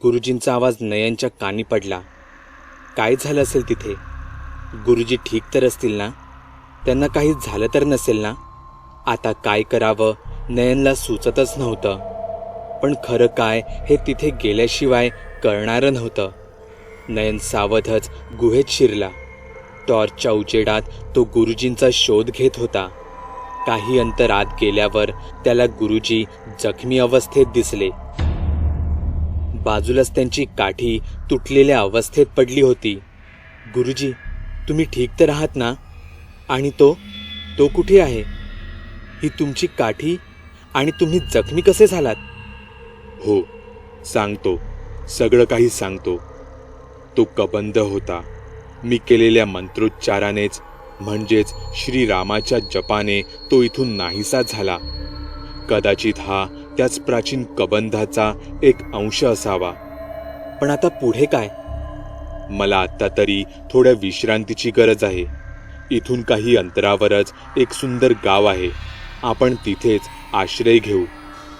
गुरुजींचा आवाज नयनच्या कानी पडला. काय झालं असेल तिथे? गुरुजी ठीक तर असतील ना? त्यांना काही झालं तर नसेल ना? आता काय करावं नयनला सुचतच नव्हतं. पण खरं काय हे तिथे गेल्याशिवाय कळणारं नव्हतं. नयन सावधच गुहेत शिरला. टॉर्चच्या उजेडात तो गुरुजींचा शोध घेत होता. काही अंतर आत गेल्यावर त्याला गुरुजी जखमी अवस्थेत दिसले. बाजूलाच त्यांची काठी तुटलेल्या अवस्थेत पडली होती. गुरुजी, तुम्ही ठीक तर आहात ना? आणि तो कुठे आहे? ही तुमची काठी आणि तुम्ही जखमी कसे झालात? हो, सांगतो, सगळं काही सांगतो. तो कबंध होता. मी केलेल्या मंत्रोच्चारानेच म्हणजेच श्रीरामाच्या जपाने तो इथून नाहीसा झाला. कदाचित हा त्याच प्राचीन कबंधाचा एक अंश असावा. पण आता पुढे काय? मला आत्ता तरी थोड्या विश्रांतीची गरज आहे. इथून काही अंतरावरच एक सुंदर गाव आहे. आपण तिथेच आश्रय घेऊ.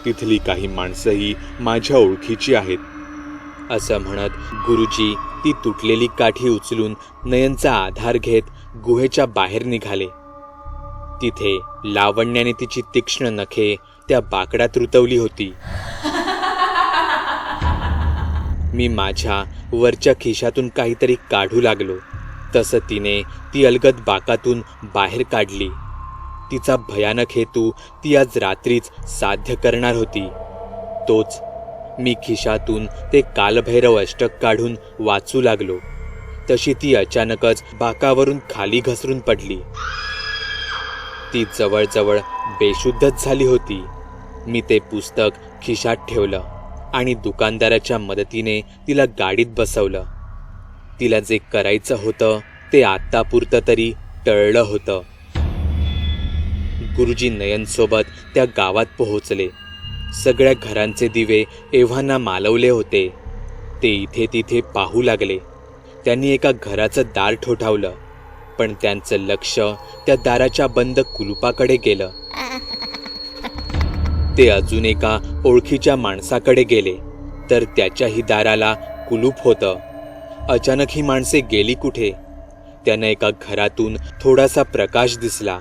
तिथली काही माणसंही माझ्या ओळखीची आहेत. असं म्हणत गुरुजी ती तुटलेली काठी उचलून नयनचा आधार घेत गुहेच्या बाहेर निघाले. तिथे लावण्याने तिची तीक्ष्ण नखे त्या बाकडात रुतवली होती. मी माझ्या वरच्या खिशातून काहीतरी काढू लागलो तसं तिने ती अलगद बाकातून बाहेर काढली. तिचा भयानक हेतू ती आज रात्रीच साध्य करणार होती. तोच मी खिशातून ते कालभैरव अष्टक काढून वाचू लागलो तशी ती अचानकच बाकावरून खाली घसरून पडली. ती जवळजवळ बेशुद्धच झाली होती. मी ते पुस्तक खिशात ठेवलं आणि दुकानदाराच्या मदतीने तिला गाडीत बसवलं. तिला जे करायचं होतं ते आत्तापुरतं तरी टळलं होतं. गुरुजी नयनसोबत त्या गावात पोहोचले. सगळ्या घरांचे दिवे एव्हाना मालवले होते. ते इथे तिथे पाहू लागले. त्यांनी एका घराचं दार ठोठावलं, पण त्यांचं लक्ष त्या दाराच्या बंद कुलुपाकडे गेलं. ते अजून एका ओळखीच्या माणसाकडे गेले तर त्याच्याही दाराला कुलूप होतं. अचानक ही माणसे गेली कुठे? त्यांना एका घरातून थोडासा प्रकाश दिसला.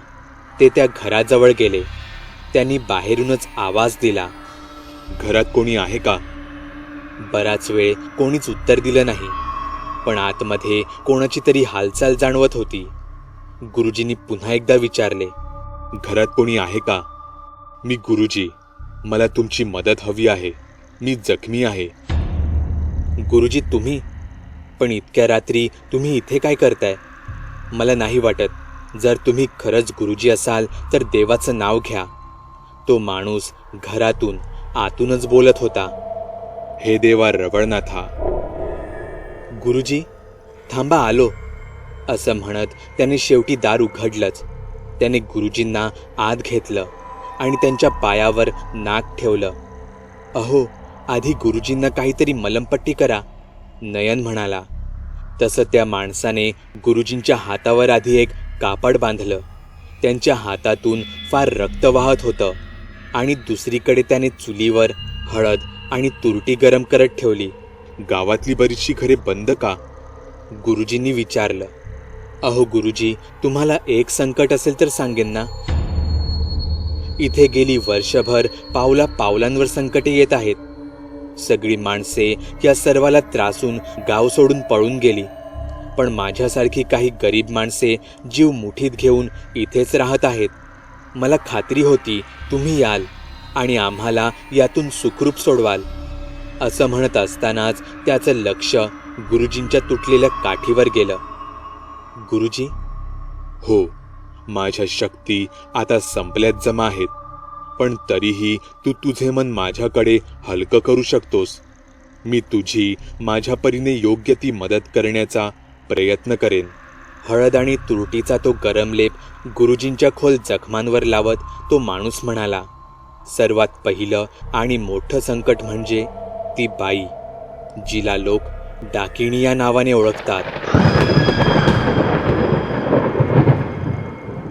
ते त्या घराजवळ गेले. त्यांनी बाहेरूनच आवाज दिला, घरात कोणी आहे का? बराच वेळ कोणीच उत्तर दिलं नाही, पण आतमध्ये कोणाची तरी हालचाल जाणवत होती. गुरुजींनी पुन्हा एकदा विचारले, घरात कोणी आहे का? मी गुरुजी. मला तुमची मदत हवी आहे. मी जखमी आहे. गुरुजी तुम्ही? पण इतक्या रात्री तुम्ही इथे काय करताय? मला नाही वाटत. जर तुम्ही खरंच गुरुजी असाल तर देवाचं नाव घ्या. तो माणूस घरातून आतूनच बोलत होता. हे देवा रवळनाथा. गुरुजी थांबा, आलो. असं म्हणत त्याने शेवटी दार उघडलंच. त्याने गुरुजींना आत घेतलं आणि त्यांच्या पायावर नाक ठेवलं. अहो, आधी गुरुजींना काहीतरी मलमपट्टी करा, नयन म्हणाला. तसं त्या माणसाने गुरुजींच्या हातावर आधी एक कापड बांधलं. त्यांच्या हातातून फार रक्त वाहत होतं आणि दुसरीकडे त्याने चुलीवर हळद आणि तुरटी गरम करत ठेवली. गावातली बरीचशी घरे बंद का? गुरुजींनी विचारलं. अहो गुरुजी, तुम्हाला एक संकट असेल तर सांगेन ना. इथे गेली वर्षभर पावला पावलांवर संकटे येत आहेत. सगळी माणसे या सर्वाला त्रासून गाव सोडून पळून गेली. पण माझ्यासारखी काही गरीब माणसे जीव मुठीत घेऊन इथेच राहत आहेत. मला खात्री होती तुम्ही याल आणि आम्हाला यातून सुखरूप सोडवाल. असं म्हणत असतानाच त्याचं लक्ष गुरुजींच्या तुटलेल्या काठीवर गेलं. गुरुजी? हो, माझ्या शक्ती आता संपल्यात जमा आहेत. पण तरीही तू तुझे मन माझ्याकडे हलकं करू शकतोस. मी तुझी माझ्या परीने योग्य ती मदत करण्याचा प्रयत्न करेन. हळद आणि तुरटीचा तो गरम लेप गुरुजींच्या खोल जखमांवर लावत तो माणूस म्हणाला, सर्वात पहिलं आणि मोठं संकट म्हणजे ती बाई, जिला लोक डाकिणी या नावाने ओळखतात.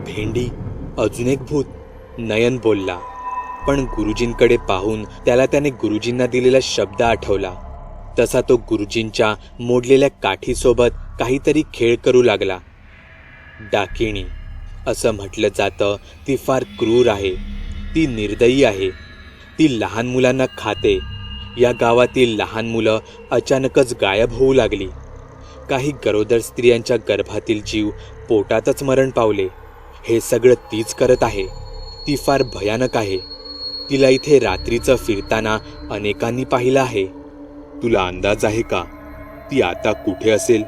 भेंडी, अजून एक भूत, नयन बोलला. पण गुरुजींकडे पाहून त्याला त्याने गुरुजींना दिलेला शब्द आठवला. तसा तो गुरुजींच्या मोडलेल्या काठीसोबत काहीतरी खेळ करू लागला. डाकिणी असं म्हटलं जातं ती फार क्रूर आहे, ती निर्दयी आहे, ती लहान मुलांना खाते. या गावातील लहान मुलं अचानकच गायब होऊ लागली. काही गरोदर स्त्रियांच्या गर्भातील जीव पोटातच मरण पावले. हे सगळं तीच करत आहे. ती फार भयानक आहे. तिला इथे रात्रीचं फिरताना अनेकांनी पाहिलं आहे. तुला अंदाज आहे का ती आता कुठे असेल?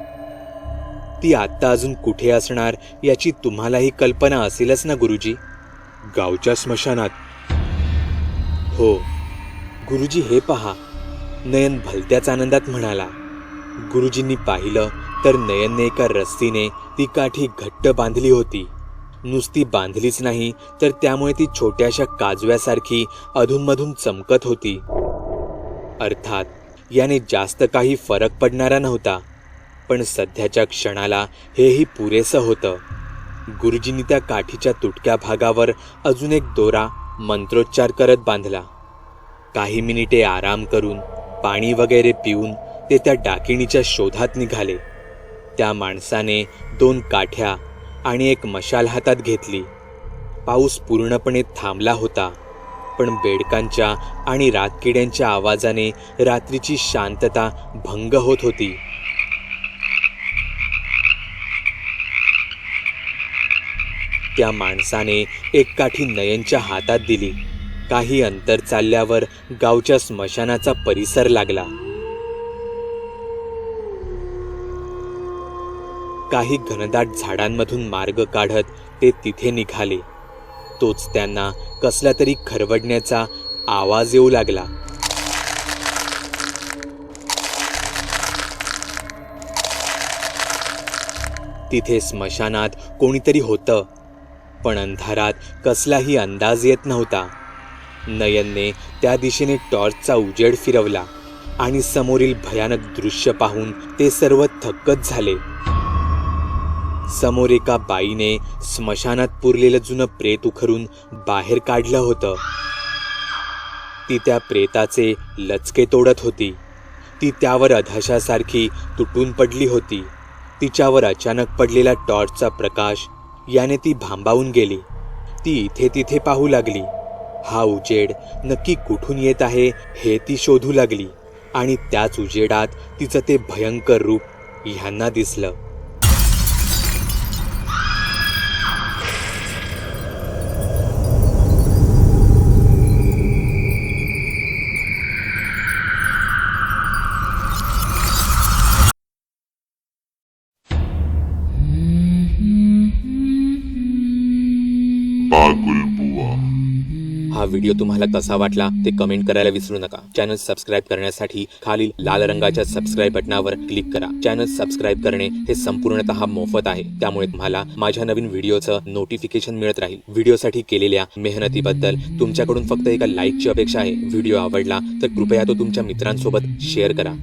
ती आत्ता अजून कुठे असणार याची तुम्हालाही कल्पना असेलच ना गुरुजी? गावच्या स्मशानात. हो गुरुजी, हे पहा. नयन भलत्याच आनंदात म्हणाला. गुरुजींनी पाहिलं तर नयनने एका रस्सीने ती काठी घट्ट बांधली होती. नुसती बांधलीच नाही तर त्यामुळे ती छोट्याशा काजव्यासारखी अधूनमधून चमकत होती. अर्थात याने जास्त काही फरक पडणारा नव्हता, पण सध्याच्या क्षणाला हेही पुरेसं होतं. गुरुजींनी त्या काठीच्या तुटक्या भागावर अजून एक दोरा मंत्रोच्चार करत बांधला. काही मिनिटे आराम करून पाणी वगैरे पिऊन ते त्या डाकिणीच्या शोधात निघाले. त्या माणसाने 2 काठ्या आणि एक मशाल हातात घेतली. पाऊस पूर्णपणे थांबला होता, पण बेडकांच्या आणि रातकिड्यांच्या आवाजाने रात्रीची शांतता भंग होत होती. त्या माणसाने एक काठी नयनच्या हातात दिली. काही अंतर चालल्यावर गावच्या स्मशानाचा परिसर लागला. काही घनदाट झाडांमधून मार्ग काढत ते तिथे निघाले. तोच त्यांना कसला तरी खरवडण्याचा आवाज येऊ लागला. तिथे स्मशानात कोणीतरी होतं, पण अंधारात कसलाही अंदाज येत नव्हता. नयनने त्या दिशेने टॉर्चचा उजेड फिरवला आणि समोरील भयानक दृश्य पाहून ते सर्व थक्कच झाले. समोर एका बाईने स्मशानात पुरलेलं जुनं प्रेत उखरून बाहेर काढलं होतं. ती त्या प्रेताचे लचके तोडत होती. ती त्यावर अधाशासारखी तुटून पडली होती. तिच्यावर अचानक पडलेला टॉर्चचा प्रकाश याने ती भांबावून गेली. ती इथे तिथे पाहू लागली. हा उजेड नक्की कुठून येत आहे हे ती शोधू लागली आणि त्याच उजेडात तिचं ते भयंकर रूप ह्यांना दिसलं. हा व्हिडिओ तुम्हाला कसा वाटला ते कमेंट करायला विसरू नका. चॅनल सबस्क्राईब करण्यासाठी खालील लाल रंगाच्या सबस्क्राईब बटनावर क्लिक करा. चॅनल सबस्क्राईब करणे हे संपूर्णतः मोफत आहे, त्यामुळे तुम्हाला माझ्या नवीन व्हिडिओचं नोटिफिकेशन मिळत राहील. व्हिडिओसाठी केलेल्या मेहनतीबद्दल तुमच्याकडून फक्त एका लाईकची अपेक्षा आहे. व्हिडिओ आवडला तर कृपया तो तुमच्या मित्रांसोबत शेअर करा.